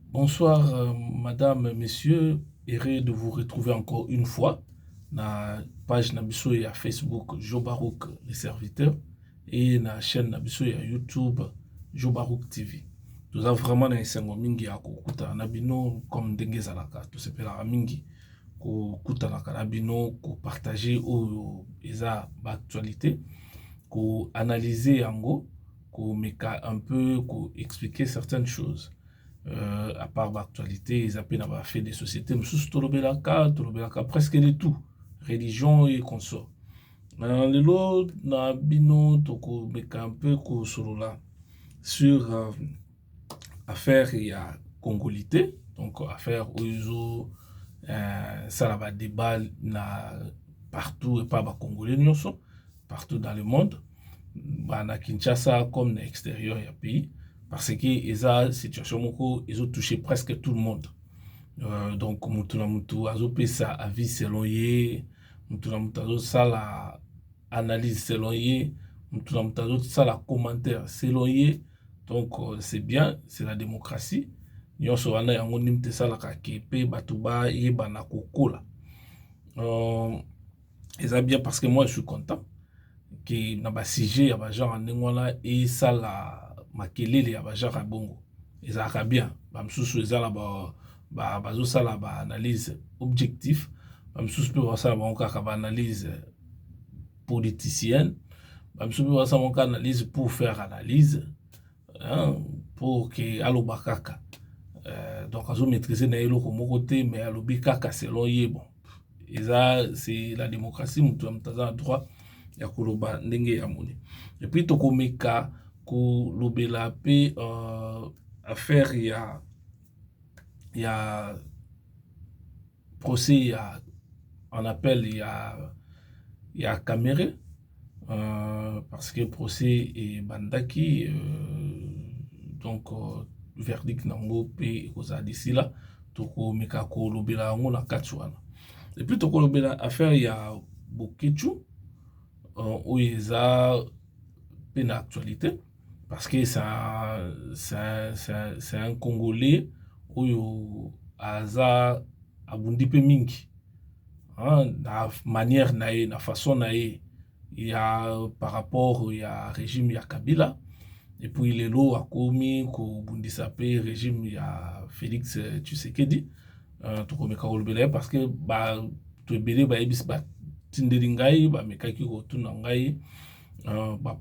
Bonsoir, madame, messieurs. Heureux de vous retrouver encore une fois na page Nabiso et à Facebook Joe Barouk les serviteurs et na chaîne Nabiso et à YouTube Joe Barouk TV. Nous avons vraiment un sengo mingi à kukuta nabino comme dengue zalaka. Tout se pela mingi kukuta na kanabino ko partager au eza actualité ko analyser yango ko meka un peu ko expliquer certaines choses. À part l'actualité, ils appellent à fait des sociétés, mais sous Tolobelaka, presque de tout, religion et consorts. Le lot, na bino, toko, meka un peu, ko solola, sur affaire, il y a congolité, donc affaire où ils ont, ça là, débat, na, partout, et pas, congolais, partout dans le monde, na Kinshasa, comme dans l'extérieur, il y a pays. Parce que eza situation moko ils ont touché presque tout le monde. Donc mutu na mutu azopesa avis selon ye, mutu na mutu azosala analyse selon ye, mutu na mutu azosala commentaire selon ye. Donc c'est bien, c'est la démocratie. Nyonso wana yango ndim te salaka ke pe bato ba yebana kokola. Eza bien parce que moi je suis content que na ba sujet ya ba genre ndenge wana et ça la makelele ya bajara bongo ezalaka bien bamisusu ezala bazosala baanalyse objectif bamisusu mpe basala bango kaka baanalyse politicienne bamisusu mpe basala bango kaka analyse pour faire analyse pour ke aloba kaka donc azomaîtrise na ye eloko moko te mais alobi kaka selon ye bon eza c'est la démocratie moto ya moto aza na droit ya koloba ndenge ya moni et puis tokomeka kolobela pe affaire ya procès ya on appelle ya Caméré parce que procès et bandaki donc verdict nango pe kozala d'ici là tokomeka kolobela yango na kati wana et puis tokolobela affaire ya Bokechu où eza pe na actualité parce que c'est un Congolais oyo aza abundi pe mingi na manière na ye na façon na ye il y a par rapport ya régime ya Kabila et puis lelo akomi ko bundisa pe régime ya Félix Tshisekedi tokomeka kolobela parce que ba to ebele ba yebisi ba tindeli ngai ba mekaki ko tuna ngai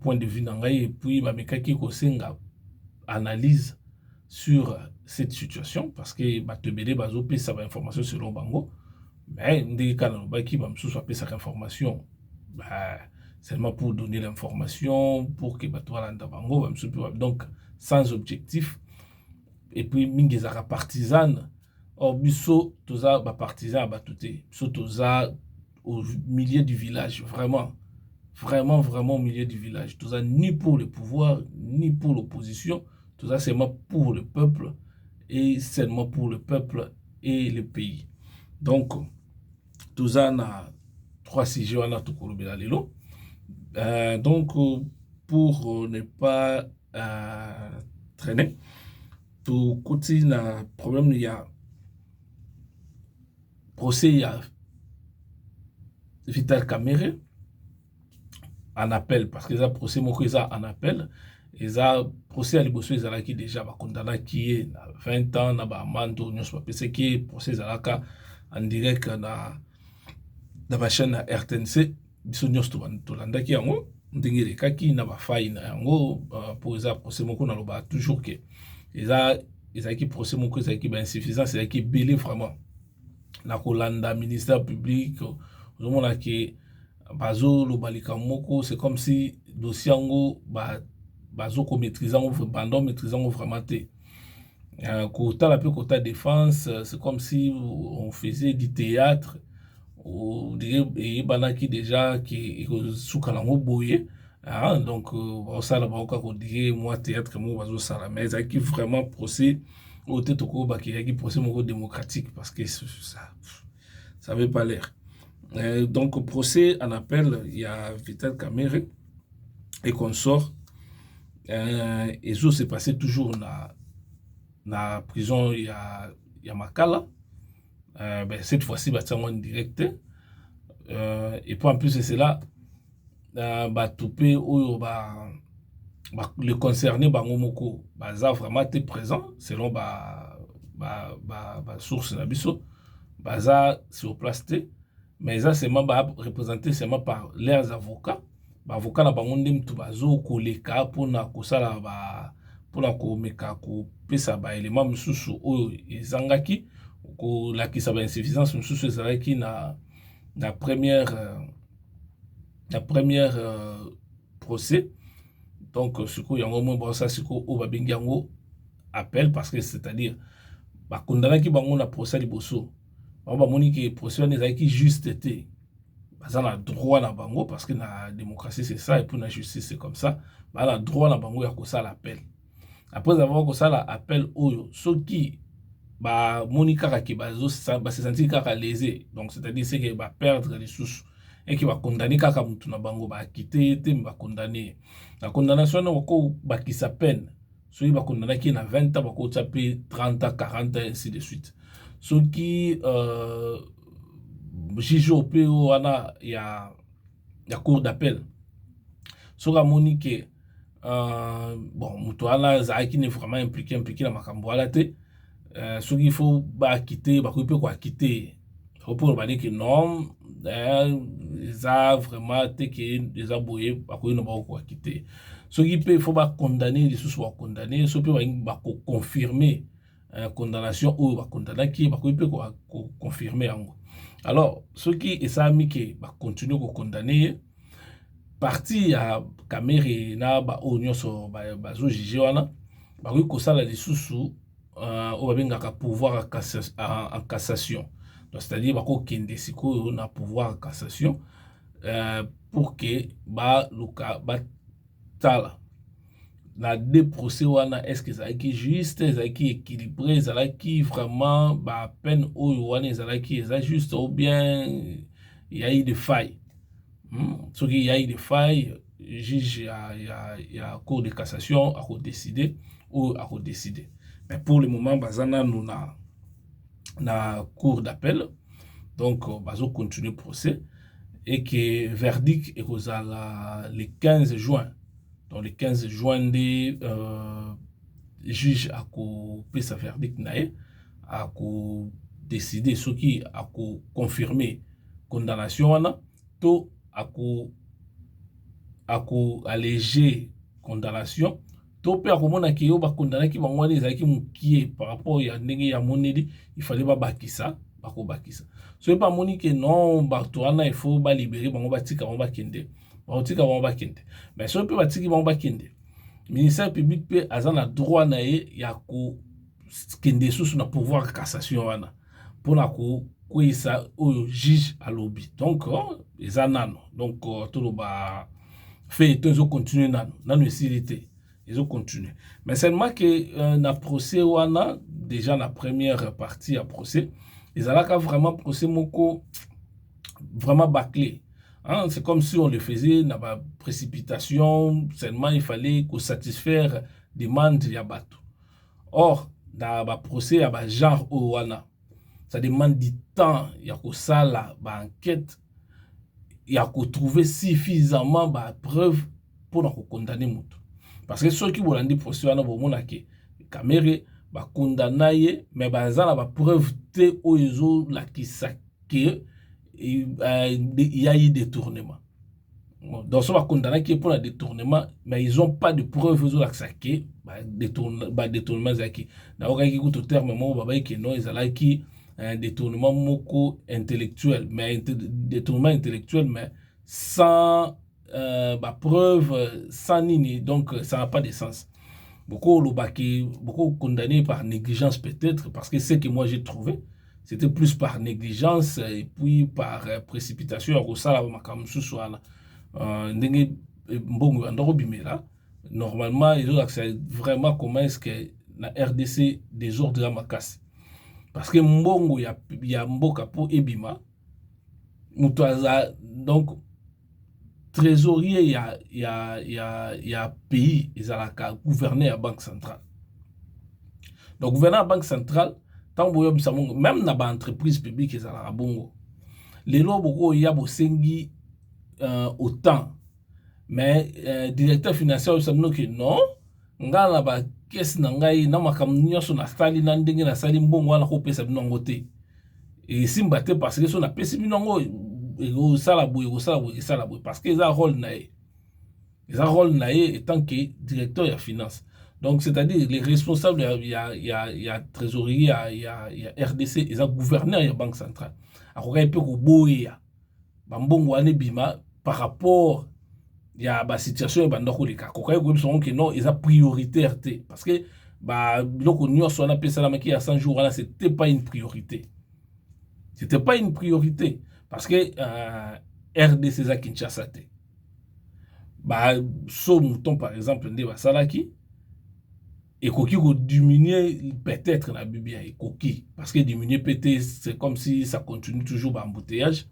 point de vue nangai et puis bamekaki kosenga analyse sur cette situation parce que batebele bazopesa ba information selon bango mais ndenge kana lobaki bamisusu apesaka information seulement pour donner l'information pour que bato balanda bango bamisusu donc sans objectif et puis mingi ezaka partisane or biso toza bapartisan ya bato te biso toza au milieu du village vraiment au milieu du village. Tout ça, ni pour le pouvoir, ni pour l'opposition. Tout ça, seulement pour le peuple et seulement pour le peuple et le pays. Donc, tout ça, on a trois sujets, on a tout lelo. Donc, pour ne pas traîner, tout côté, na problème, il y a procès, il y a Vital Caméré en appel parce que ça procès moko eza en appel eza procès à liboso ezalaki déjà bakondamnaki ye na 20 ans na baamando nyonso bapesaki procès ezalaka en direct na bachaîne ya RTNC biso nyonso tolandaki yango ndenge elekaki na bafai na yango po eza procès moko nalobaka toujours ke ezalaki procès moko ezalaki bainsuffisance ezalaki ebele vraiment na kolanda ministère public ozomona ke bazo lobalika moko c'est comme si dossier yango bazo ko maîtriser yango bandon maîtriser yango vraiment te kotala pe kota défense c'est comme si on faisait du théâtre ou eyebanaki déjà ke sukala yango boye donc basala baoka kodire moi théâtre moko bazosala mais ezalaki vraiment procès oyo te tokoyebaki ezalaki procès moko démocratique parce que ça avait pas l'air. Donc, procès en appel, il y a Vital Caméré et consort. Et ça s'est passé toujours na prison ya Makala. Ben, cette fois-ci bah en direct. Et puis en plus de cela bah toupé ou le concerné bango moko baza vraiment été présent selon source na biso baza sur place te, mais ça c'est représenté seulement par leurs avocats. Avocat na bango nde mutu bazo koleka mpona kosala mpona komeka kopesa baelema mosusu oyo ezangaki kolakisa bainsuffisance mosusu ezalaki na première procès. Donc sikoyo yango mwa bosa sikoyo oyo babengi yango appel, parce que c'est-à-dire bakondamnaki bango na procès liboso bango bamoni ke procès wana ezalaki juste te, baza na droit na bango, parce que na démocratie c'est ça, et puis na justice c'est comme ça, baza na droit na bango ya kosala appel. Après avoir kosala appel oyo soki bamoni kaka ke base sentir kaka lésé, donc c'est-à-dire c'est que perdre les sous et qui va condamner kaka mutu na bango ba quitter te ba condamner la condamnation na ko ba qui sa peine, soki ba condamner qui na 20 ans ba ko taper 30 ans 40 ans ainsi de suite. Ce qui juge au PO wana ya cour d'appel soka moni ke bon mutu wana zaki ne vraiment impliqué na makambo ala te, ce qu'il faut ba quitter ba ko pe ko quitter pour ba dire que non ça vraiment te que des aboyés ba ko no ba ko quitter, ce qui peut faut ba condamner les sous condamner, ce peut ba ko confirmer condamnation ou ba condamner qui ba ko pe ko confirmer yango. Alors ce qui est ça mi que ba continuer ko condamner parti ya Kamere na ba onyo so ba zo juger wana ba ko sala les sous au babengaka pouvoir en cassation. Donc c'est-à-dire bako kende sikoyo na pouvoir en cassation pour que luka tala na deux procès wana est-ce que ça qui juste, ça qui équilibré, ça qui vraiment peine oyo wana ça qui est juste, ou bien il y a eu des failles. Ce qui y a eu des failles, juge il y a cour de cassation à décider ou à décider. Mais pour le moment, bazana nous na cour d'appel, donc bazo continue le procès et que verdict est le 15 juin. Donc le 15 juin des juge a fait sa verdict nae a décider ce qui a confirmé condamnation wana to a alléger condamnation to pe akomona ki yo ba condamné ki bango les aki mukie par rapport ya ndenge ya moneli, il fallait ba bakisa bako bakisa so pas moni que non ba to wana il faut ba libérer bango batika bango bakende ba tika bango bakende, mais so pe batiki bango bakende ministère public pe azana droit na ye ya ko kende sous na pouvoir cassation wana pona ko ça au juge à lobby, donc les anano donc tout le ba fait toujours continuer nano silité ils ont continué, mais seulement que na procès wana déjà la première partie à procès ils allaient vraiment procès moko vraiment bâclé, hein? C'est comme si on le faisait na ba précipitation, seulement il fallait qu'on satisfaire demande ya bato. Or dans ba procès ya ba genre wana ça demande du temps, il y a que ça la enquête, il y a que trouver suffisamment de preuves pour condamner mutu. Parce que ceux qui vont dire procès wana bo mona ke Kamere ba condamner mais baza na ba preuve te oyo la ki saké il y a eu détournement. Donc ça va condamner qui est pour le détournement, mais ils ont pas de preuves aux la saké détournement zaki. Na okaki ku to terme mo baba ki non ils ala ki un détournement moko intellectuel, mais détournement intellectuel mais sans preuve, sans nini, donc ça n'a pas de sens. Beaucoup condamnés par négligence peut-être, parce que ce que moi j'ai trouvé, c'était plus par négligence et puis par précipitation. Normalement, ils ont accès vraiment comment est-ce que la RDC désordre la macasse. Parce que mbongo ya mboka po ebima mutwaza donc trésorier ya pays ezalaka gouverner ya banque centrale. donc gouvernement banque centrale tant boyo bisamongo même na ba entreprise publique ezala bongo les lois beaucoup ya bosengi autant mais directeur financier bisamongo que non ngala ba caisse na ngai na makambo nyonso na sali na ndenge na sali mbongo wana ko pesa binongo te et simba te parce que so na pesa binongo ego sala boye parce que ça rôle nae étant que directeur de finance. Donc, c'est-à-dire les responsables, il y a trésorier, il y a RDC, il y a gouverneur, il y a banque centrale. Alors, il peut y avoir bima par rapport il y a la situation et il que non, ils ont prioritaire parce que on a ça il y a 100 jours, c'était pas une priorité. C'était pas une priorité parce que RDC za Kinshasa te. So mouton par exemple nde basalaki et koki ko diminuer peut-être la bibia et koki parce que diminuer peut-être c'est comme si ça continue toujours embouteillage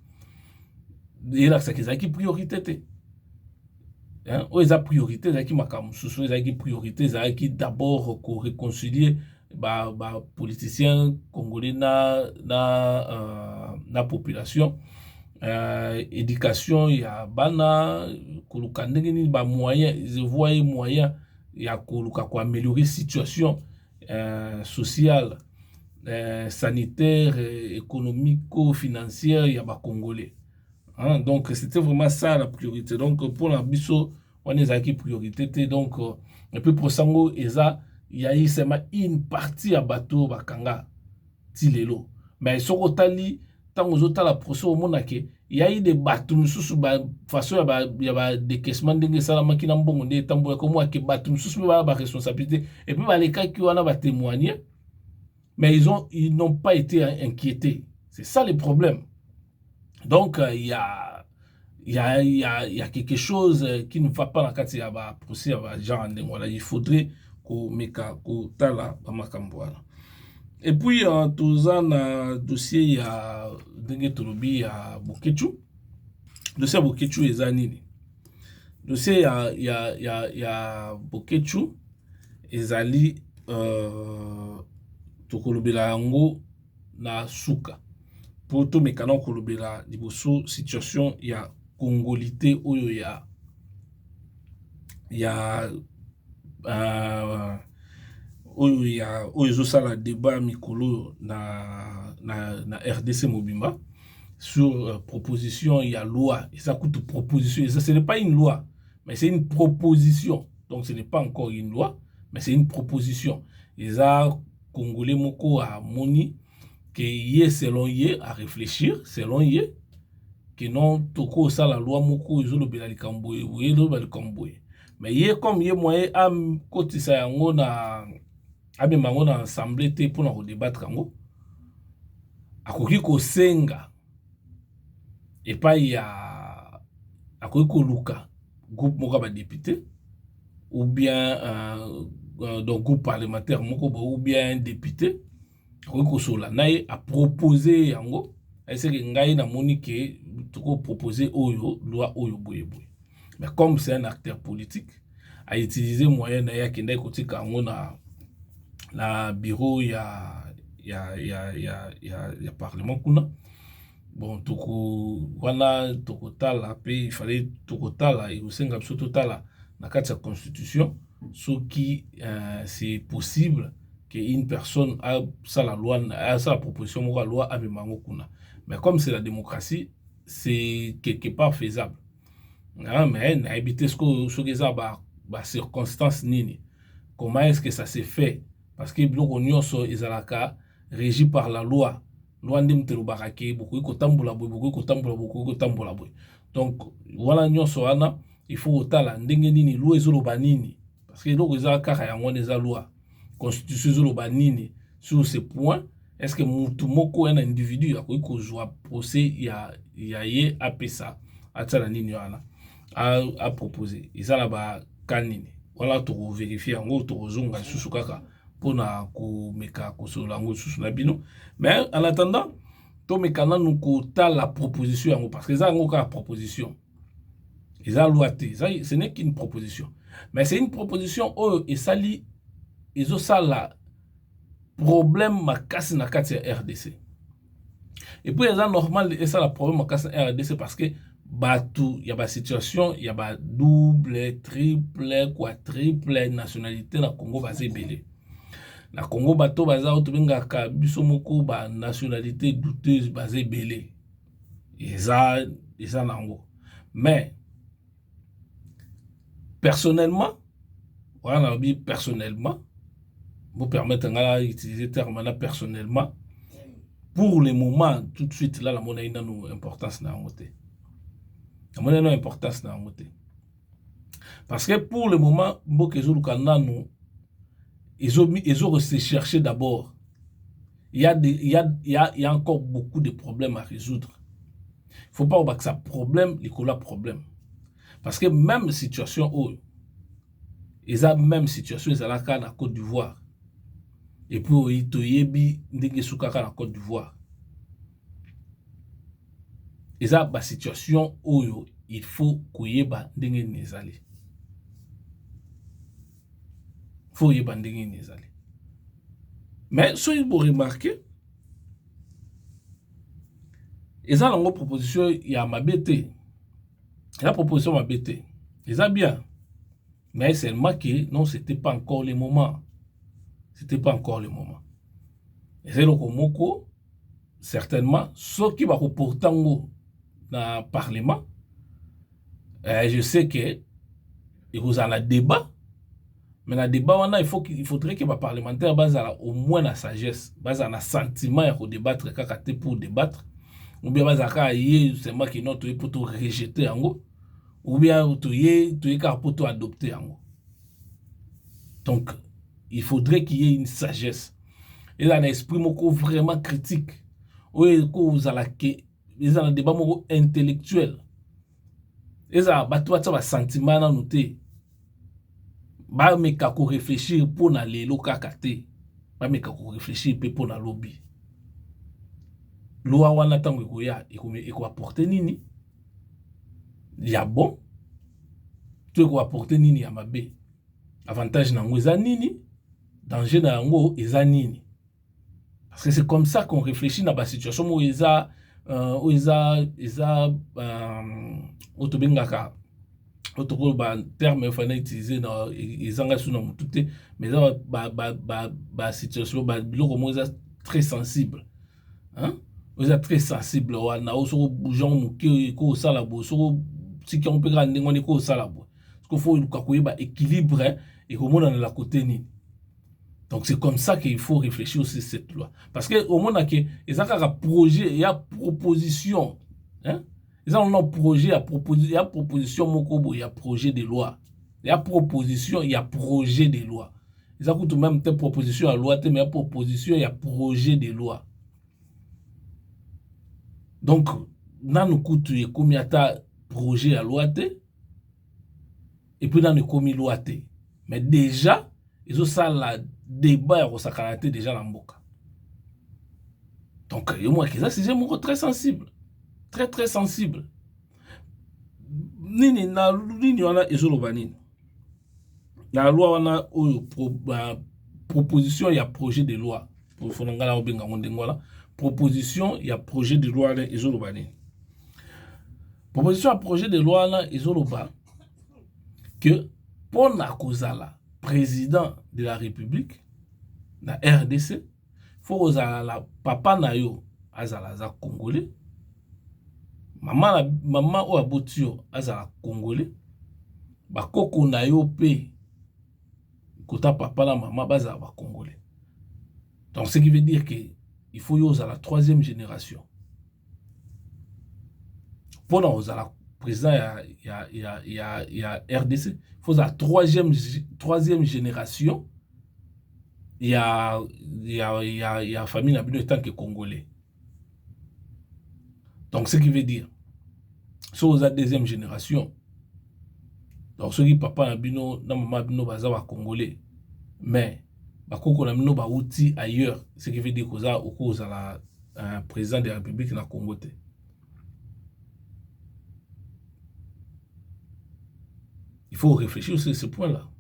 et là c'est qu'ils priorité te hein o eza priorité za ki makamu susu za ki priorité za ki d'abord ko réconcilier politiciens congolais na population éducation il y a bana koluka ndenge ni ba moyen je vois moyen ya koluka ko améliorer situation sociale sanitaire économico financière ya ba congolais hein? Donc c'était vraiment ça la priorité donc pour la biso on est qui priorité donc et puis pour sango eza il y a eu seulement une partie à bateau bakanga tilelo mais soko tali tant la procès au monde il y a eu des bateaux sous façon il y a des caissements de salama qui n'ont bon des tambours comme moi qui bateaux sous ba responsabilité et puis les cas qui on a témoigner mais ils n'ont pas été inquiétés, c'est ça le problème. Donc il y a quelque chose qui ne va pas dans le cas de procès genre voilà il faudrait qu'on meka ko tala makambo wana. Et puis, tous un dossier, il y a Dengue à Bokechu. Dossier à Bokechu et Zanini. Dossier, il y a Bokechu et Zali, Tokolobela Yango na Souka. Pour tout mécanon Kolobela, Liboso, situation, il y a Congolité, où il y a oyo ya oyo sala débat mikolo na RDC Mobimba sur proposition il y a loi et ça coûte proposition et ça ce n'est pas une loi mais c'est une proposition donc ce n'est pas encore une loi mais c'est une proposition et ça congolais moko a moni que yé selon yé à réfléchir selon yé que non toko ça la loi moko izolo belali kamboye oui lo bali kamboye mais yé comme yé moyen am kotisa yango na abe mango na assemblée te pour na débattre yango akoki ko senga et pas ya akoki ko luka groupe moko ba député ou bien donc groupe parlementaire moko ou bien un député akoki ko sola naye a proposer yango ese que ngai na moni ke toko proposer oyo loi oyo boye boye mais comme c'est un acteur politique a utiliser moyen na ya kenda ko tika yango na bureau ya parlement kuna bon toko wana toko tala pe il fallait toko tala et osenga biso totala na kati ya constitution ce qui c'est possible que une personne a ça la loi a ça la proposition de loi a memango kuna mais comme c'est la démocratie c'est quelque part faisable hein, mais na habiter ce que ça ba circonstance nini comment est-ce que ça s'est fait parce que biloko nyonso ezalaka régi par la loi ndem telobaka ke beaucoup ko tambola boy donc voilà nyonso wana il faut otala ndenge nini loi ezoloba nini parce que donc ezalaka yango eza loi constitution ezoloba nini sur ce point est-ce que mutu moko un individu akoki kozwa procès ya ye apesa atala nini wana a proposer ezala ba kanini voilà to vérifier yango to zonga susu kaka pona ko meka ko solango susu na bino mais en attendant to meka na nuko ta la proposition yango parce que ça yango ka proposition eza loi te ce n'est qu'une proposition mais c'est une proposition et sali ezo sala problème makasi na kati ya RDC. Et puis c'est normal et ça le problème makasi na RDC parce que batou y a ba situation, y a ba double, triple, quadruple nationalité na Congo basé belé. Na Congo bato baza to bengaka biso moko ba nationalité douteuse basé belé. Eza nango. Mais personnellement, voilà, personnellement, vous permettez d'utiliser le terme là personnellement. Pour le moment, tout de suite, là, la monnaie n'a pas d'importance dans la montée. La monnaie n'a pas d'importance dans la montée. Parce que pour le moment, ils ont resté chercher d'abord. Il y a encore beaucoup de problèmes à résoudre. Il ne faut pas oublier que ça problème, il y a problème. Parce que même situation où, ils ont même situation, ils ont la Côte d'Ivoire. Et puis, ils ont la Côte d'Ivoire. Et ça, la situation où il faut qu'il y ait des nezali. Il faut qu'il y ait des nezali. Mais, ce que vous remarquez, et ça, la proposition, il y a ma bête. La proposition m'a bête. Et ça, bien. Mais seulement que, non, ce n'était pas encore le moment. C'était pas encore le moment. Et c'est le Komoko, certainement, ceux qui vont reporter dans le Parlement, je sais que il y a un débat, mais dans le débat, il faudrait que les parlementaires basent au moins la sagesse, basent un sentiment pour débattre, pour débattre, ou bien basent c'est moi qui note pour rejeter en gros, ou bien pour adopter en gros. Donc, il faudrait qu'il y ait une sagesse. Et là, un esprit vraiment critique. Oui, vous avez un débat intellectuel. Et ça, un sentiment à noter. Bah, mais kako réfléchir pour na lelo kakate. Bah, mais kako réfléchir pour na lobby. Loi wana tango koya, et ko apporter nini? Ya bon. Tu ko apporter nini ya mabe. Avantage na ngo eza nini? Danger na ngo eza nini? Parce que c'est comme ça qu'on réfléchit dans la situation où ils ont terme qu'il utiliser dans les engagements mais la situation est très sensible. Hein? Ils sont très sensibles. On a aussi bougeon qui est ça là-bas. Si on peut gagner, on est ça là-bas. Parce qu'il faut qu'il y ait un équilibre et qu'on ait la côté ni. Donc c'est comme ça qu'il faut réfléchir aussi cette loi. Parce qu'au moins, il y a un projet, il y a proposition. Hein? Ils ont un projet, il y a proposition, il y a projet de loi. Il y a proposition, il y a projet de loi. Ils ont tout même des propositions à loi, mais il y a proposition, il y a projet de loi. Donc, dans le coup, il y a combien de projets à loi, et puis dans le commis loi. Mais déjà, ils ont ça là. Débat au sakanate déjà dans Mboka. Donc, moi, ça c'est un très sensible. Très, très sensible. Nini, on a Ezolobani. La loi, on a proposition, il y a projet de loi. Proposition, il y a projet de loi, Ezolobani. Proposition à projet de loi, Ezoloba, que pour la cause président de la République, na RDC, faut la papa na yo azala za congolais, maman o abotio azala congolais, ba koko na yo pe kota papa na maman bazala ba congolais. Donc ce qui veut dire que il faut yo la troisième génération. Pour na la président il y a RDC, il faut la troisième génération. Il y a famille en tant que Congolais. Donc, ce qui veut dire, si vous êtes deuxième génération, donc ceux qui papa nabino, na maman nabino baza Congolais, mais bakoko nabino ba outil ailleurs, ce qui veut dire que vous avez un président de la République na Congo. Il faut réfléchir sur ce point-là.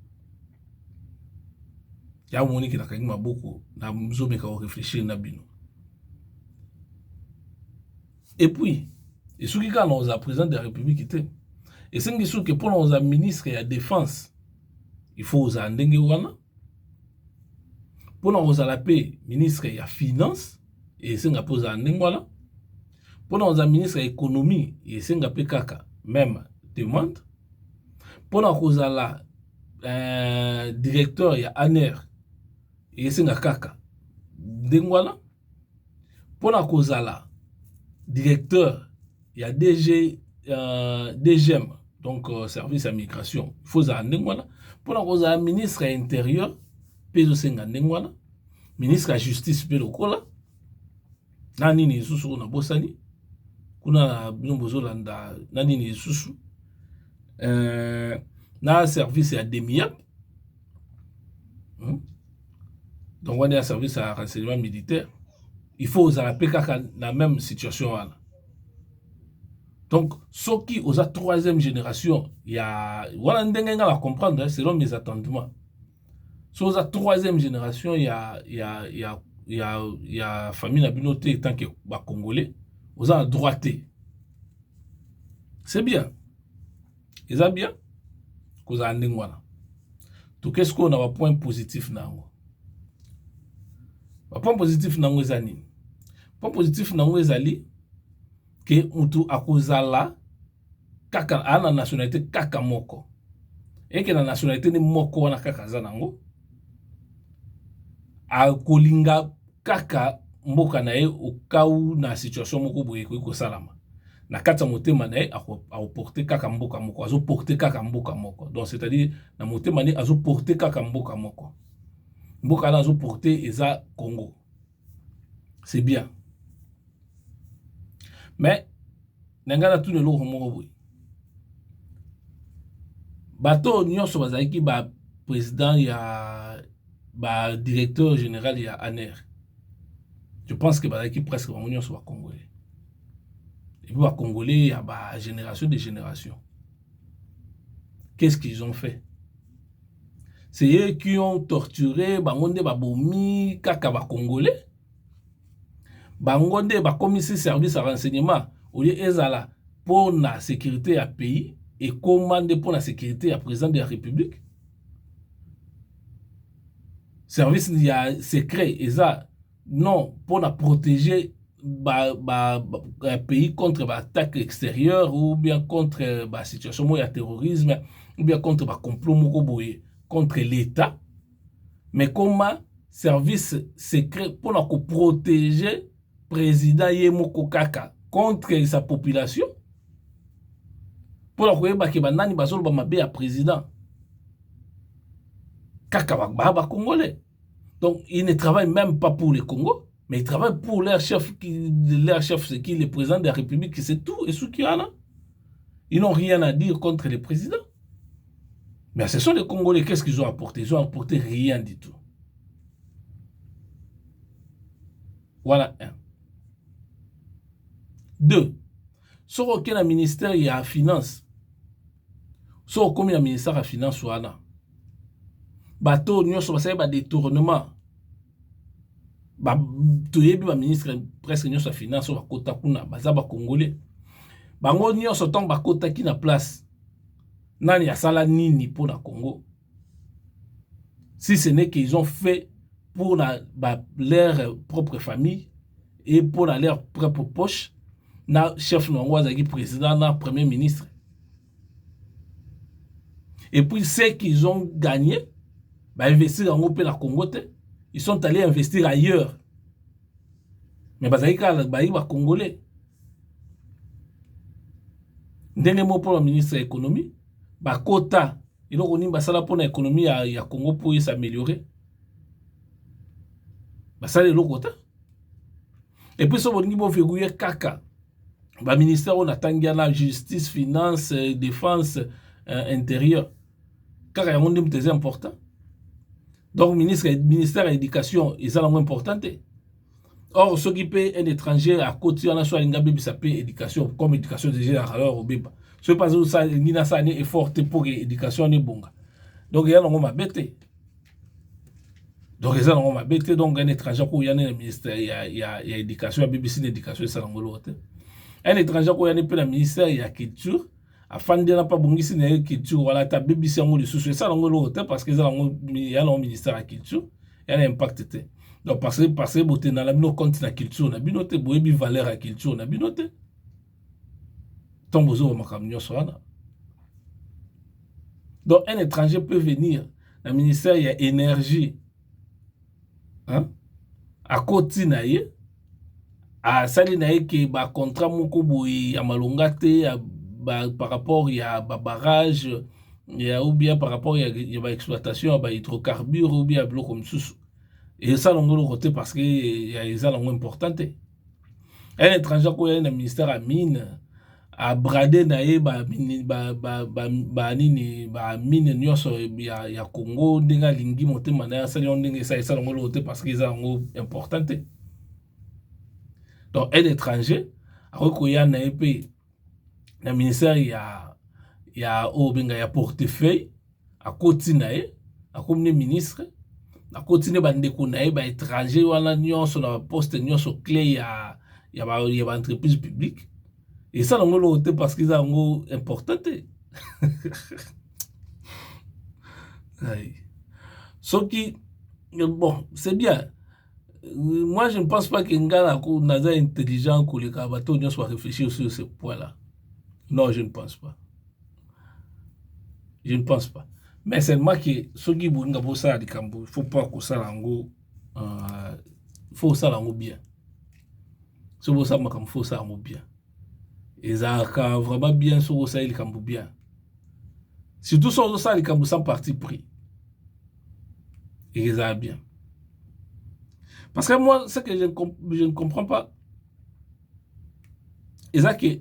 ya moni ki nakangi maboko na mzomeka ko réfléchir na bino. Et puis et ce qui quand on a président de la République était et c'est que pour on a ministre de la défense il faut aux ndenge wana pour on a la paix ministre de la finance et c'est nga posa ndenge wana pour on a ministre de l'économie et c'est nga pe kaka même demande pour on a la directeur ya ANER et c'est nga kaka ndenge wana pour on a la directeur il y a DGM donc service à migration il faut za ndengwana pour na un ministre intérieur peso senga ndengwana ministre à justice pe lokola nani ni susu na bosani kuna bino landa nani ni susu na service à DEMIAP donc on est à service à renseignement militaire il faut za la PKK la même situation là. Donc, ceux qui ont la troisième génération, il y a, voilà, on comprendre, selon mes attendements. Sur la troisième génération, il y a famille la communauté tant que les Congolais, aux a droité. C'est bien. Ils ont bien. Qu'on a un voilà. Donc, qu'est-ce qu'on a un point positif nango? Un point positif nango ezani. Point positif nango ezali. Que mutu akozala kaka ana nationalité kaka moko et que la nationalité ni moko wana kaka zanango akolinga kaka mboka na ye okau na situation moko boye ko salama na kata motema na ye aporter kaka mboka moko azo porter kaka mboka moko donc c'est-à-dire na motema ni azo porter kaka mboka moko mboka na azo porter eza Congo c'est bien. Mais nangana tout le lot moko boy bato nyonso bazaki ba président ya ba directeur général ya ANER je pense que bazaki presque ba nyonso ba congolais et puis ba congolais ya ba génération de génération qu'est-ce qu'ils ont fait c'est eux qui ont torturé bangonde ba bomi kaka ba congolais bangonde ba commissaire service à renseignement au lieu ezala pour la sécurité à pays et commande pour la sécurité à président de la République service il y a secret eza non pour la protéger un pays contre l'attaque extérieure ou bien contre la situation de terrorisme ou bien contre le complot contre l'État mais comment service secret pour la protéger président Yemoko Kaka contre sa population pour la koyeba ke banani bazolo ba mabe ya président Kaka ba congolais donc ils ne travaillent même pas pour le Congo mais ils travaillent pour leur chef c'est qui le président de la République c'est tout et ce qu'il y en a ils n'ont rien à dire contre le président mais ce sont les Congolais qu'est-ce qu'ils ont apporté ils ont apporté rien du tout voilà un. Deux, sur aucun ministère il y a finance. Sur aucun ministère il y a finance ou ana. Bateau nous sommes ba détournement. Ba toyebi ba ministre presque nous sommes finance ou ba kota kuna baza ba congolais. Bango nous sommes ba kota ki na place. Nani ya sala nini pour na Congo. Si ce n'est qu'ils ont fait pour leur propre famille et pour leur propre poche. Na chef Nongwazaki président, na premier ministre. Et puis, ceux qu'ils ont gagné, bah, investir en Europe et la Congo, ils sont allés investir ailleurs. Mais bah, ils sont congolais. Dernier mot pour le ministre de l'économie, bah, quota, il a dit ça pour l'économie à Congo pour s'améliorer. Bah, ça, c'est le quota. Et puis, ça va dire verrouiller caca. Le ministère on attend la justice, finance, défense, intérieur. Car il y a un monde très important. Donc, ministère de l'éducation, ils sont la moins importante. Or, ceux qui paient un étranger à côté, on a soit une bébé, ça paye éducation, comme éducation déjà alors au bébé. Ce n'est pas ça, il y a ça effort pour l'éducation n'est bon. Donc, il y a un moment bête. Donc ils ont mabete donc un étranger qui a le ministère il y a éducation, il y a BBC d'éducation ça l'angolo. Un étranger qui a le ministère il y a culture. Afin de n'a pas bongisi na culture voilà ta BBC en le sous ça l'angolo parce que il y a le ministère de la culture, il y a l'impact. Donc parce que boté dans la bino compte na culture na binote boyebi valeur à culture na binote. Tombozo makamnyo soana. Donc un étranger peut venir dans le ministère il y a énergie. Hein? À côté na ye à sali na ye ke ba contrat moko boye ya malonga te par rapport ya ba barrage ya ou bien par rapport ya ba exploitation ba hydrocarbures ou bien bloc comme sous et ça l'ongolo côté parce que ya les alongo importante un étranger ko ya na ministère à mine à brader na ye ba nini ba mine nyonso ya Congo ndinga lingi motema na sali ndinga ça l'ongolo côté parce que ça l'ongo importante. Donc, un étranger, alors qu'il y a un pays, le ministère, il y a portefeuille, à côté à comme ministre, à côté de l'étranger, étranger, il y a un poste, il y a un clé, il y a une entreprise publique. Et ça, on l'a parce qu'ils sont importants. Ce qui, bon, c'est bien. Moi, je ne pense pas qu'un gars naza intelligent que les bateaux ne soient réfléchis sur ce point-là. Non, je ne pense pas. Je ne pense pas. Mais seulement que ceux qui vont pour ça, il ne faut pas que ça l'ango, il faut ça l'ango bien. C'est pour ça qu'il faut ça l'ango bien. Et ça vraiment bien sur ça il cambo bien. Surtout sur ça il cambo sans parti pris. Et ça bien. Parce que moi, ce que je ne comprends pas, c'est que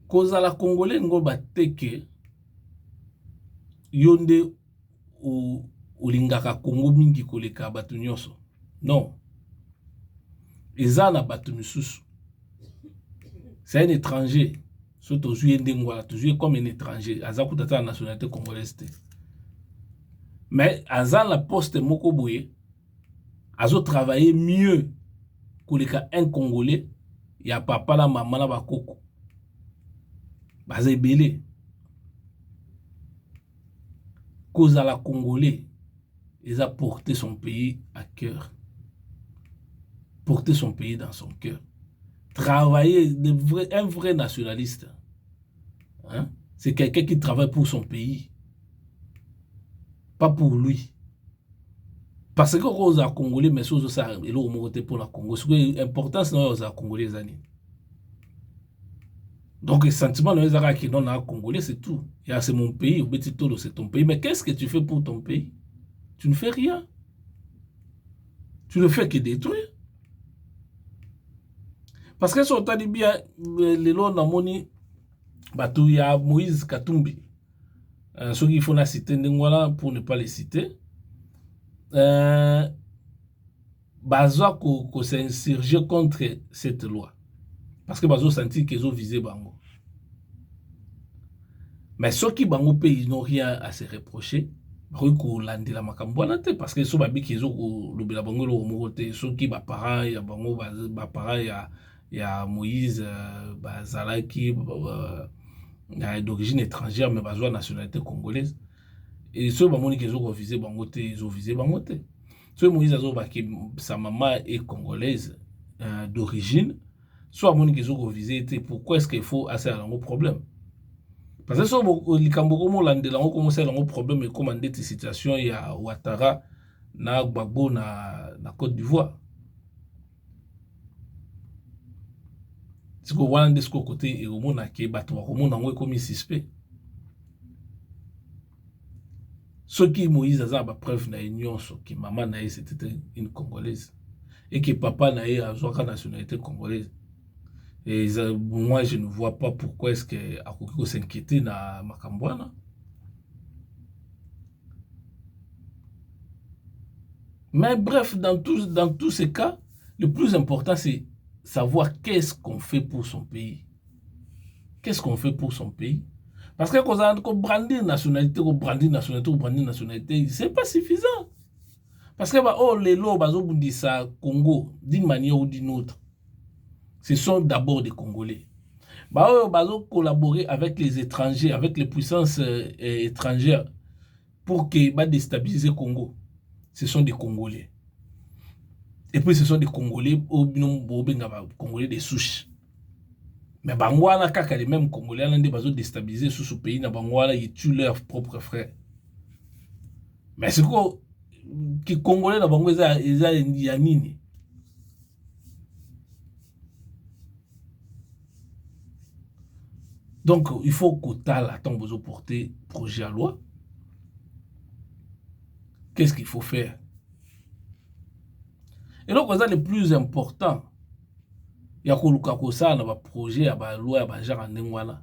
cause à la Congolais, nous avons que yonde ou lingaka Congo mingi koleka batu nyonso. Non. Eza na batu misusu. C'est un étranger. Surtout toujours comme un étranger. Aza kutata la nationalité congolaise. Mais aza la poste moko boye. Azo travailler mieux que un Congolais, il y a papa la maman la bakoko. Bazé belé. Cause à la Congolais, ils ont porté son pays à cœur. Porter son pays dans son cœur. Travailler, un vrai nationaliste. Hein? C'est quelqu'un qui travaille pour son pays. Pas pour lui. Parce que aux Congolais, mais choses ça, et là, on pour la Congo. Ce qui est important, c'est aux Congolais. Donc, le sentiment de les qui non à Congolais, c'est tout. C'est mon pays, c'est ton pays. Mais qu'est-ce que tu fais pour ton pays? Tu ne fais rien. Tu ne fais que détruire. Parce que si on t'a dit bien, les lois n'amoni, il y a Moïse Katumbi. Ceux qui font la citer, pour ne pas les citer. Bazoa ko s'insurger contre cette loi parce que bazo senti qu'ils ont visé bango, mais ceux qui bango pays n'ont rien à se reprocher ko landela makambo te parce que ceux babi qu'ils ont le bila bango le mokote ceux qui ba parents ya bango ba parents ya Moïse bazalaki d'origine étrangère mais bazoa nationalité congolaise. Et ceux qui ont visé Bangote, ils ont visé Bangote. Ceux qui sa maman est congolaise d'origine, soit qui ont visé, pourquoi est-ce qu'il faut assez à un problème? Parce que si les Cambodgiens ont commencé à un problème et commander des situations, il y a Ouattara, na Gbagbo, na Côte d'Ivoire. Si vous voyez de ce côté, il y a des bateaux qui commis suspect. Ce qui Moïse a preuve na union, que maman naïe c'était une Congolaise et que papa naïe a une nationalité congolaise. Et moi je ne vois pas pourquoi est-ce que Akoko s'inquiétait na Makambwana. Mais bref, dans tous ces cas, le plus important c'est savoir qu'est-ce qu'on fait pour son pays. Qu'est-ce qu'on fait pour son pays? Parce que quand on brandit nationalité, c'est pas suffisant. Parce que oh, les lots, ça Congo, d'une manière ou d'une autre, ce sont d'abord des Congolais. Collaborer avec les étrangers, avec les puissances étrangères pour que déstabiliser le Congo. Ce sont des Congolais. Et puis ce sont des Congolais, Congolais des souches. Mais Bangwana, quand les mêmes Congolais, ils déstabiliser sous ce pays, ils tuent leurs propres frères. Mais c'est quoi que les Congolais, ils ont nini. Donc, il faut qu'au tal attend besoin porter projet à loi. Qu'est-ce qu'il faut faire? Et donc, c'est le plus important. Il y a un projet, il y a une loi, il y a un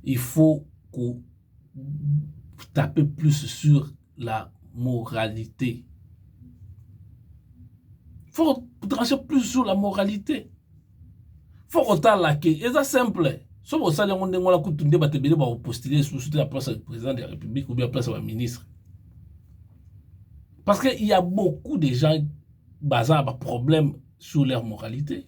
il faut taper plus sur la moralité. Il faut trancher plus sur la moralité. Il faut que c'est simple. Si vous savez que vous avez postuler sur la place du président de la République ou bien la place du ministre. Parce qu'il y a beaucoup de gens qui ont des problèmes sur leur moralité.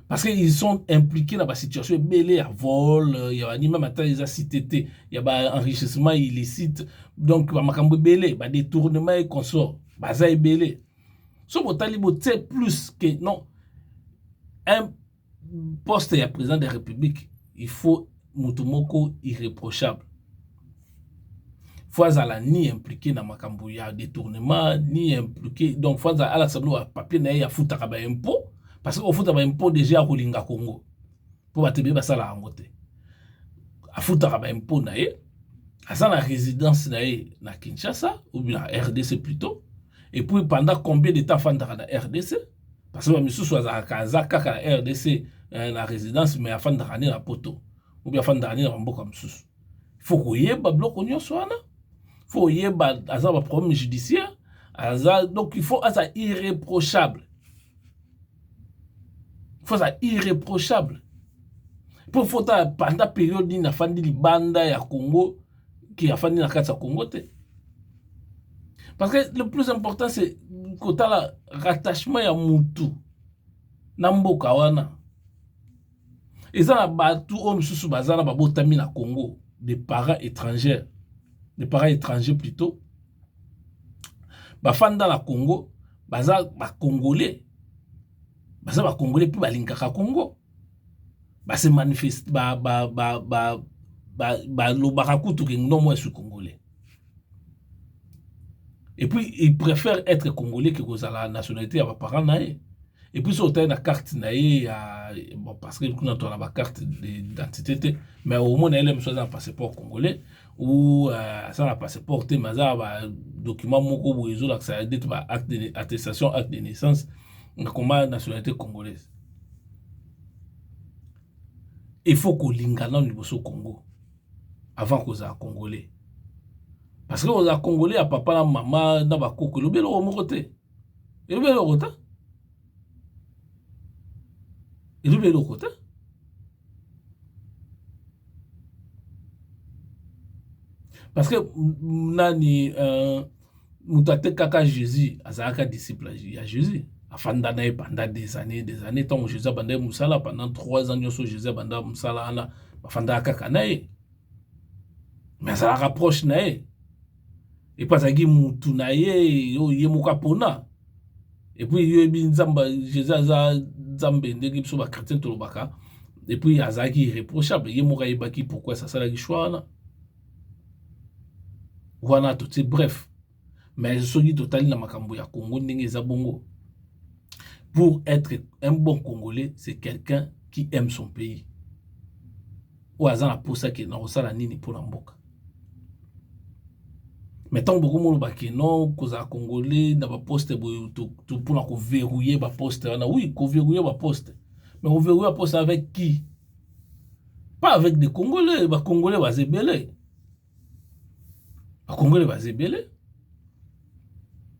Parce qu'ils sont impliqués dans la situation, il y a vol, il y a même des cité, il y a enrichissement illicite, donc il y a détournement et consort, il y a si vous avez plus que non, un poste de président de la République, il faut Moutoumoko irréprochable. Il faut ni impliqué dans le détournement, ni impliqué, donc il faut à l'Assemblée papier, il y a foutu un impôt. Parce qu'il faut un impôt déjà à Rolinga Congo. Pour atteindre ça la angote. A foutre un impôt naé. À ça la résidence naé na Kinshasa ou bien à RDC plutôt. Et puis pendant combien de temps fandara na RDC? Parce que monsieur soit à Kazaka à RDC la résidence mais à fandara na poto ou bien fandara na mboka msusu. Il faut qu'il y ait un bloc union soit là. Il faut qu'il y ait un problème judiciaire. Donc il faut être irréprochable. Il faut ça irréprochable. Pour faut pendant la période où na fandi libanda ya Congo qui a fandi na kati ya Congo te. Parce que le plus important c'est kota la rattachement ya mutu na mboka wana. Et ça batu homme susu bazana babotami na Congo des parents étrangers. Des parents étrangers plutôt. Bafanda la Congo, baza ba congolais. Baza ba congolais puis balinkaka Congo. Se manifeste le barakutu que non moi je suis congolais. Et puis ils préfèrent être congolais que la nationalité à leurs parents naé. Et puis sur la carte naé bon parce que nous on a la carte d'identité mais au moins elle même un passeport congolais ou ça un passeport té maza document moko bozo là ça dit acte d'attestation acte de naissance comme nationalité congolaise. Il faut qu'on lingana au niveau du Congo avant qu'on soit congolais. Parce que on a congolais à papa la maman na ba koko le belo mo côté. Et le belo côté. Et le belo côté. Parce que nani mutate kaka Jésus azaka disciple à Jésus. Afanda na pendant des années tant Jésus a bandé musala pendant 3 ans sur Jésus a bandé musala ana afanda kaka nae. Mais ça rapproche nae. Et pas ça qui mutu nae yo yemuka pona. Et puis yo bi nzamba Jésus a nzambe ndeki biso ba chrétien to lobaka. Et puis azaki irréprochable yemuka yebaki pourquoi ça sala ki choix. Voilà tout c'est bref. Mais ce qui total na makambo ya Congo ndenge za bongo. Pour être un bon Congolais, c'est quelqu'un qui aime son pays. Ou azana pour ça que na osala nini pour la mboka. Mais tant beaucoup monde ba que non koza Congolais na ba poste tout pour na ko verrouiller ba poste na oui ko verrouiller ba poste. Mais on verrouiller ba poste avec qui? Pas avec des Congolais, ba Congolais ba zébélé. Ba Congolais ba zébélé.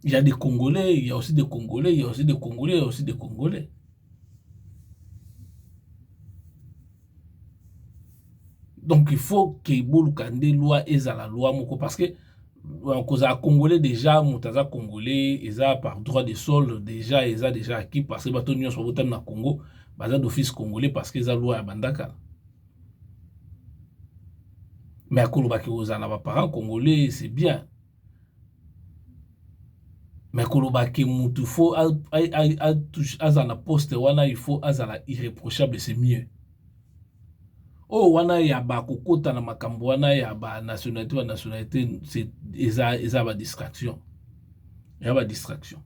Il y a des Congolais, il y a aussi des Congolais, il y a aussi des Congolais, il y a aussi des Congolais. Donc il faut que Bolu Kandé loi et la loi moko parce que cause à Congolais déjà, Moutaza Congolais, ils ont par droit de sol, déjà, ils ont déjà acquis parce que bateau nyonso ba na Congo, baza d'office congolais parce qu'ils ont loi à Bandaka. Mais à Kolobaki Ozana, ba parents congolais, c'est bien. Mais Kolobaki Moutou, faut azana poste wana, il faut azala irréprochable, c'est mieux. Oh, wana ya ba kokota na makambo wana ya ba nationalité, c'est eza ba distraction. Il y a pas de distraction.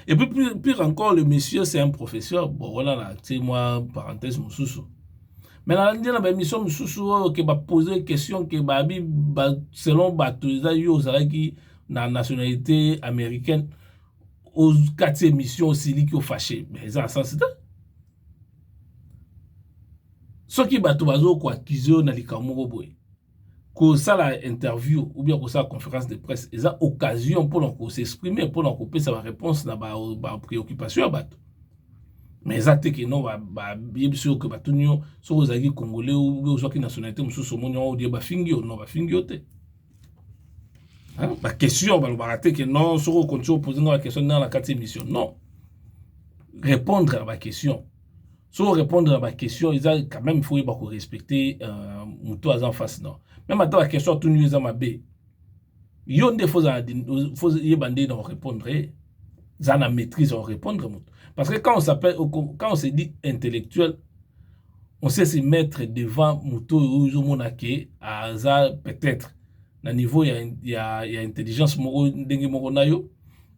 Et puis, pire encore, le monsieur, c'est un professeur. Bon, voilà, là, tu sais, moi, parenthèse, mon sous. Mais dans la mission, mon sous, qui va poser une question, qui va, selon qui la nationalité américaine, aux 4 missions aussi, qui ont fâché. Mais ça, c'est ça. Ce qui va tout bazo, quoi, qui ont dans les Kamoro, que ça la interview ou bien que ça la conférence de presse, ils ont occasion pour s'exprimer, pour leur couper sa réponse dans la préoccupation. Mais ça c'est que non, bien sûr que tout le monde, soit aux amis congolais ou soit qui nationalité, monsieur Somonio ou bien fingi ou non, fingi te. La question, va rater que non, soit on continue à poser la question dans la 4e émission. Non. Répondre à la question. Soit répondre à la question, ils ont quand même, il faut respecter Moutou en face. Non. Même à la question, tout le monde est ma B. Il y a des fois, il faut répondre. Ça la maîtrise, on répondre. Parce que quand on se dit intellectuel, on sait se mettre devant Moutou ou Zomonake, à ça peut-être, à niveau il y a intelligence moro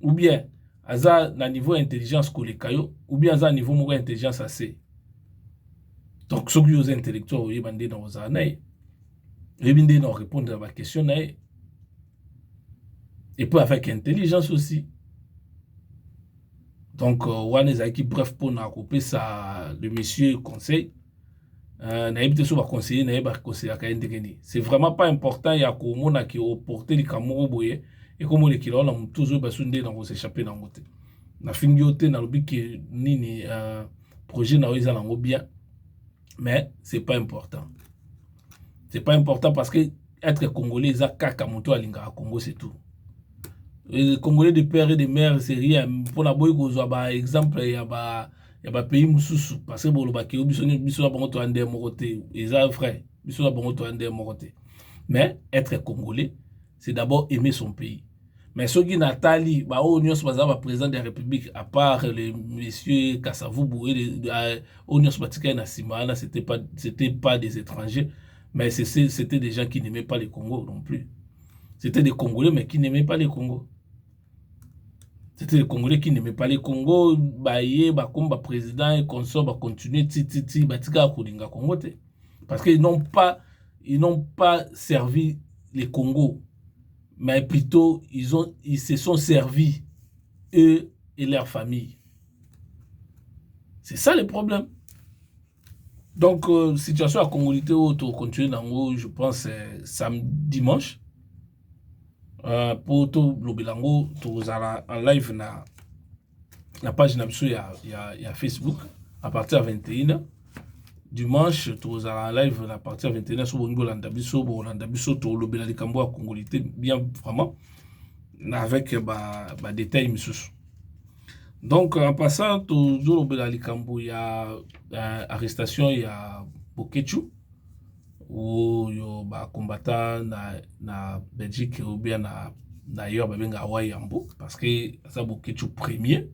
ou bien à ça na niveau intelligence kolekayo, ou bien à ça niveau moro intelligence assez. Donc ceux qui sont intellectuels, ils bandé dans aux années, ils bandé dans répondre à la question et puis avec intelligence aussi. Donc on est qui bref pour nous couper ça le monsieur conseil. C'est vraiment pas important, il y a comme qui au porter les Kamoro boye et comme les kilo on toujours basundé dans vos échapper dans côté. Na fingioté na lobi que nini projet na oiza nango bien, mais c'est pas important. C'est pas important parce que être congolais ça kaka moto alinga Congo c'est tout. Les Congolais de père et de mère c'est rien pour la boy ko zo ba exemple ya ba pays mususu parce que bon le baké biso la bango to ande moroté eza vrai biso la bango to ande moroté. Mais être congolais c'est d'abord aimer son pays. Mais ceux qui Nathalie ba o nyos baza ba président de la République à part le monsieur Kassavubu et o nyos batika na simana c'était pas des étrangers mais c'était des gens qui n'aimaient pas le Congo non plus. C'était des Congolais mais qui n'aimaient pas le Congo. C'était les Congolais qui n'aimaient pas les Congo, comme président et consort, continuer batika kolinga Congo te. Parce qu'ils n'ont pas servi les Congo, mais plutôt ils se sont servis eux et leurs familles. C'est ça le problème. Donc situation à Congolité autour continuer dans je pense samedi dimanche. Pour tout le bilango, tout en live na la page il y a Facebook à partir de 21h. Dimanche, tout en live à partir de 21h sur Bongo Landabiso, tout le bilango à Congolité, bien vraiment, avec des détails. Donc en passant, toujours le bilango, il y a arrestation, il y a Bokechu. Ou yo ba combattant na Belgique ou bien d'ailleurs ba benga Hawaii Yambo parce que ça beaucoup tout premier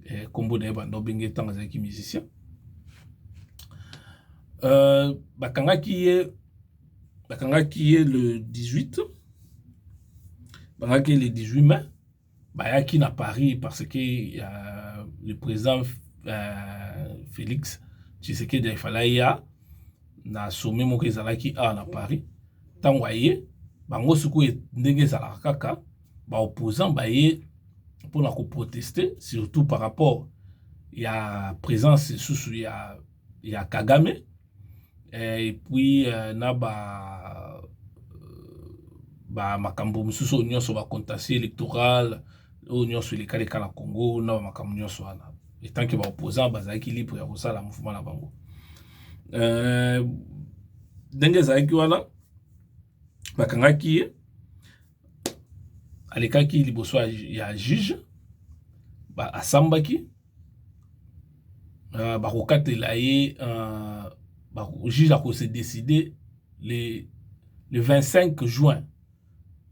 et combo de ba no benga tant avec musicien bakanga qui est le 18 bakanga qui est le 18 mai ba qui na Paris parce que le président Félix Tshisekedi Falaya na sommet moko ezalaki na Paris tango aye bango suku ndenge ezalaka kaka ba opposant baye pour na ko protester surtout par rapport ya présence sous ya Kagame et puis na ba makambo mususu nyonso ba contentieux électoral nyonso les kala na Congo na makambo nyonso wana et tant que ba opposant bazaki libre ya kosala mouvement na bango. Ndenge ezalaki wana bakangaki ye alekaki liboso ya juge asambaki bakokatela ye juge akose décider le 25 juin.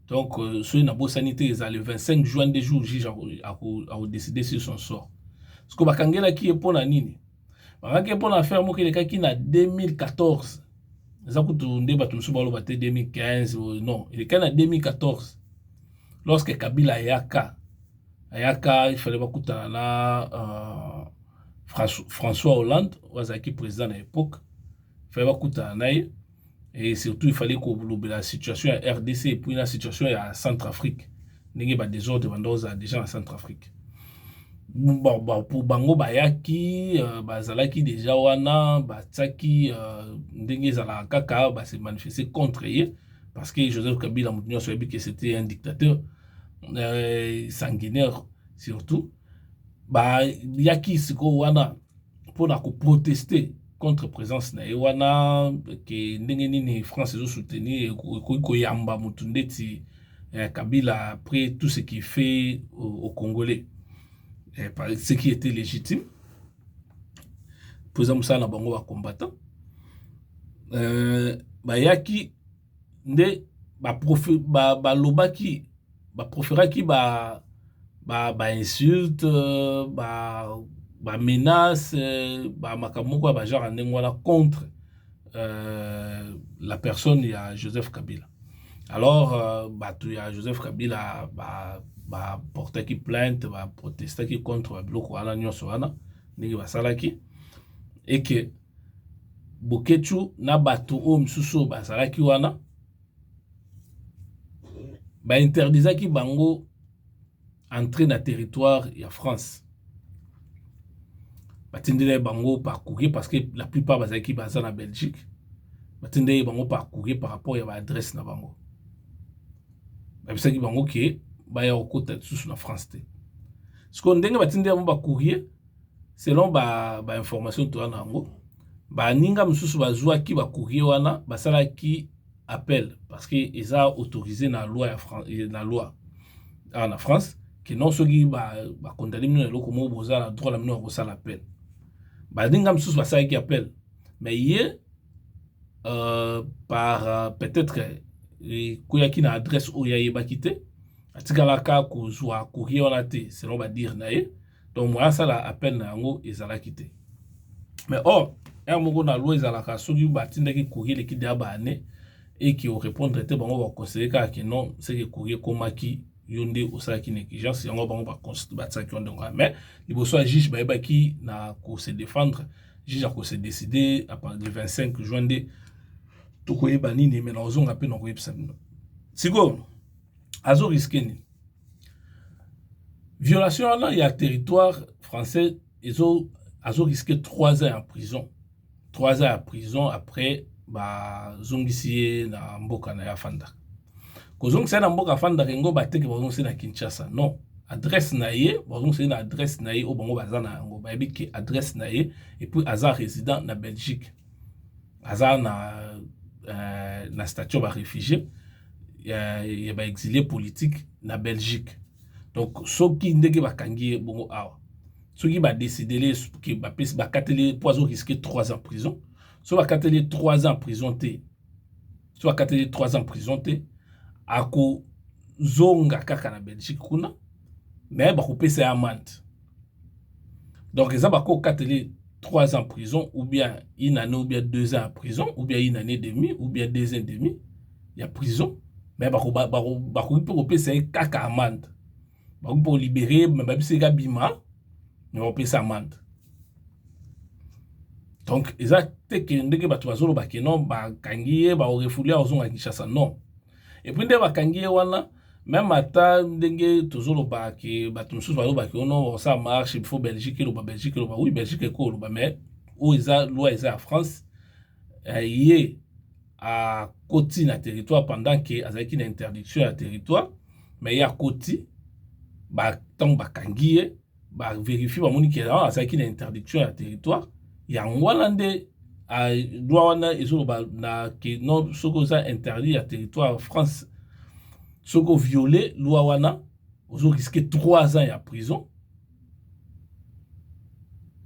Donc soki nabosani te eza le 25 juin de jour juge akodécider sur son sort. Parce que bakangelaki ye mpona nini? Bakangaki ye mpona affaire moko elekaki na 2014. Eza kutu nde bato mosusu baloba te 2015 non, elekaki na 2014 lorsque Kabila ayaka il fallait bakutana na François Hollande wazaki président à l'époque, il fallait bakutana na ye, et surtout il fallait qu'on la situation à RDC et puis la situation à Centrafrique ndenge ba désordre bandoza déjà en Centrafrique. Bon, pour bango bayaki bazalaki déjà wana batsaki ndenge zala kaka ba se manifester contre ye parce que Joseph Kabila moutinyo so que c'était un dictateur sanguinaire surtout. Yaki siko wana pona ko protester contre présence na wana que ndenge nini France zo soutenir ko yamba mutundeti Kabila après tout ce qu'il fait au Congolais, ce qui était légitime. Président Moussa na bango ba combattant yaki nde lobaki proféraki insulte menace makamoko ba genre ndengwana contre la personne ya Joseph Kabila. Alors batu ya Joseph Kabila portaki plainte protestaki contre biloko wana nyonso wana ndenge basalaki, et que boketu na batu o msusu basalaki wana interdisaki bango entrer na territoire ya France. Batindele bango parcourir parce que la plupart bazaki baza na Belgique. Batindele bango parcourir par rapport à l'adresse na bango. Babisaki bango ke baya okota sous na France te. Ce qu'on ndenge batindele bango parcourir selon information to na bango. Ninga msusu bazwaki parcourir wana basalaki appel parce que ils ont autorisé na loi en France que non soki condamné mino eloko mo boza na droit la mino ko sala appel. Ninga msusu basalaki appel, mais hier par peut-être koyaki na adresse o yaye bakite atikalaka kozwa courrier wana te selon dire na ye, donc moi ça la appel na yango ezalaki te. Mais or moko na loi ezalaka soki batindaki courrier leki dia bane et qui au répondre te bango ba conseiller que non c'est que courrier komaki yonde osaki négligence yango bango ba batsaki yonde ngwa, mais liboso ya juge bayebaki na ko se défendre, juge a ko se décider à partir du 25 juin de to koyeba nini mais na ozonga pe na koyebisa bino siko azo risquer ni violation là ya territoire français, azo risquer 3 ans en prison. 3 ans en prison après zongisiye na mboka na ya fanda. Kozongisiye na mboka fanda rengo bateke bazongisiye na Kinshasa. Non, adresse na ye, bazongisiye na adresse na ye o bango baza na yango. Bayebi ke adresse na ye et puis aza résident na Belgique. Aza na statut ba réfugié, ya ba exilé politique na Belgique. Donc soki ndenge bakangi bongo awa. Soki ba décider ke ba kateli poison risquer 3 ans en prison. Soit bakateli 3 ans en prison te. Soit bakateli 3 ans en prison te. Ako zonga kaka na Belgique kuna. Mais bakopesa ya amende. Donc ça bako kateli 3 ans en prison ou bien une année ou bien 2 ans en prison ou bien une année et demie ou bien 2 ans et demi. Il y a prison. Mais bako kopesa kaka amende. Bako pour libérer mais babisi ga bima. Mais bakopesa amende. Donc, ils ont été que batu bazolo ba kenon ba kangiye ba refoulé à ozonga Kinshasa non. Et puis ndé ba kangiye wana même ata ndenge tozolo ba ke batu mususu bazolo ba ke non ça marche il faut Belgique lo ba oui Belgique ko lo ba mais où isa loi isa France yé à côté na territoire pendant que azaki na interdiction à territoire mais ya côté ba tant ba kangiye ba vérifier ba moni ke azaki na interdiction à territoire. Yangwana nde a droit wana ezolo na que non soko za interdit à territoire France Si vous violez loi wana, vous risquez 3 ans à prison.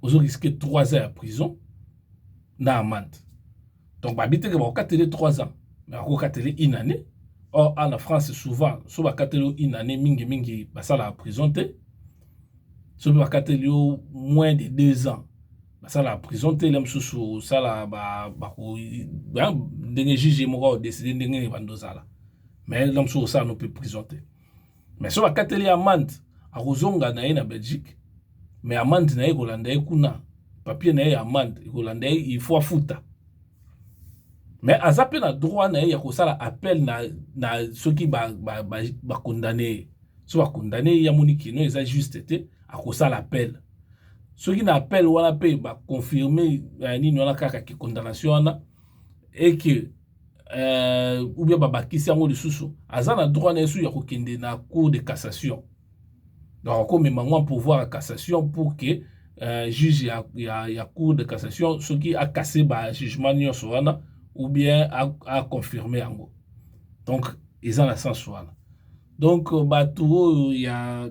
Vous risquez 3 ans à prison na amende. Donc, bah, habitez que vous avez 3 ans, mais vous avez une année. Or, en France, souvent, si vous avez une année, mingi, bah, ça la prison. Si vous avez moins de 2 ans, bah, ça la prison. Ça la, bah, juge moko décider de bandozala. Mais l'homme sur ça nous peut présenter. Mais si vous avez amende, à Rosonga na Belgique, mais amende na Hollande kuna, papier na amende, Hollande il faut fouta. Mais à ça na droit na ya ko sala appel na ceux qui ba condamné. So ba condamné ya moniki non ça juste été à ko sala appel. Ceux qui na appel wala pe ba confirmer ni wana kaka ki condamnation na et que ou bien babakisi yango lisusu aza na droit na yesu ya kokende na cour de cassation. Donc comme mango pouvoir à cassation pour que juge ya cour de cassation ceux qui a cassé ba jugement nyonso wana ou bien à confirmer yango. Donc ils ont la sens wana. Donc bato ya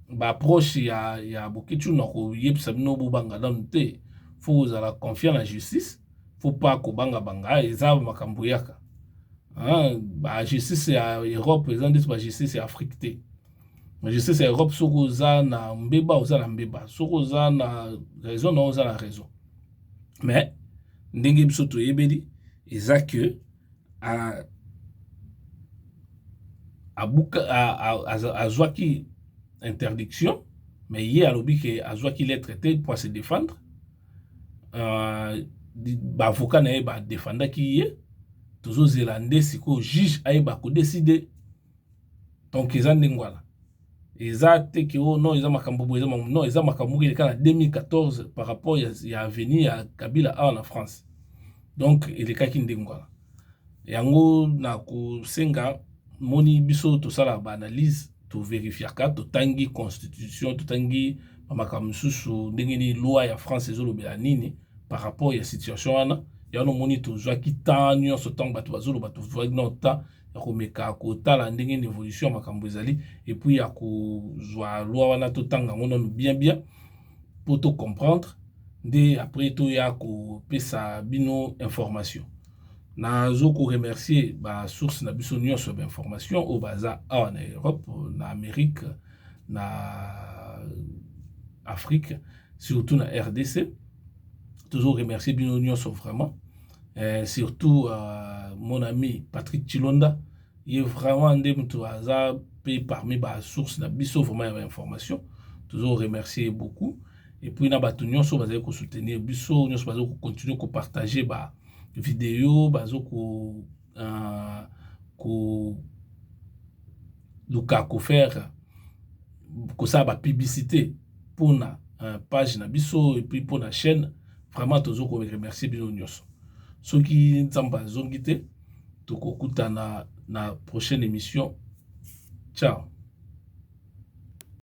ba approche ya bokitu na ko yebisa bino bobanga dans te faut la confiance en justice. Faut pas ko banga eza makambo yaka. Ba justice ya Europe ils ont dit ba justice ya Afrique te. Mais justice ya Europe soko za na mbeba oza na mbeba, soko za na raison na oza na raison. Mais ndenge biso to yebeli eza que a zwaki interdiction mais hier alobi que a zwaki les traité pour se défendre. Ba avocat na ba défendre qui est toujours zélandais siko juge ayeba ko décider. Donc ils ont ndengwala exact que non ils ont makambo non ils ont makambo il en 2014 par rapport ya avenir à Kabila en France. Donc il est kaki ndengwala yango na ko senga moni biso to sala ba analyse to vérifier ka to tangi constitution to tangi makambo susu ndengeni loi ya France ezolobela nini par rapport ya situation wana ya no moni to zwa ki tanyo so tang bato bazolo bato nota ya komeka kotala ndenge une évolution makambo ezali et puis ya ko zwa loi wana to tanga ngono bien pour tout comprendre de après to ya ko pesa bino information na zo ko remercier ba source na biso nyonso ba information au baza en Europe na Amérique na Afrique surtout na RDC toujours remercier bino nyonso vraiment surtout mon ami Patrick Chilonda il est vraiment ndemto aza parmi ba source na biso vraiment ya information toujours remercier beaucoup et puis na bato nyonso bazali ko soutenir biso nyonso bazali ko continuer ko partager ba vidéo bazali ko luka ko faire ko ça ba publicité pour na page na biso et puis pour na chaîne vraiment toujours ko remercier bino nyonso ceux qui nzamba zongité to kokutana na prochaine émission. Ciao.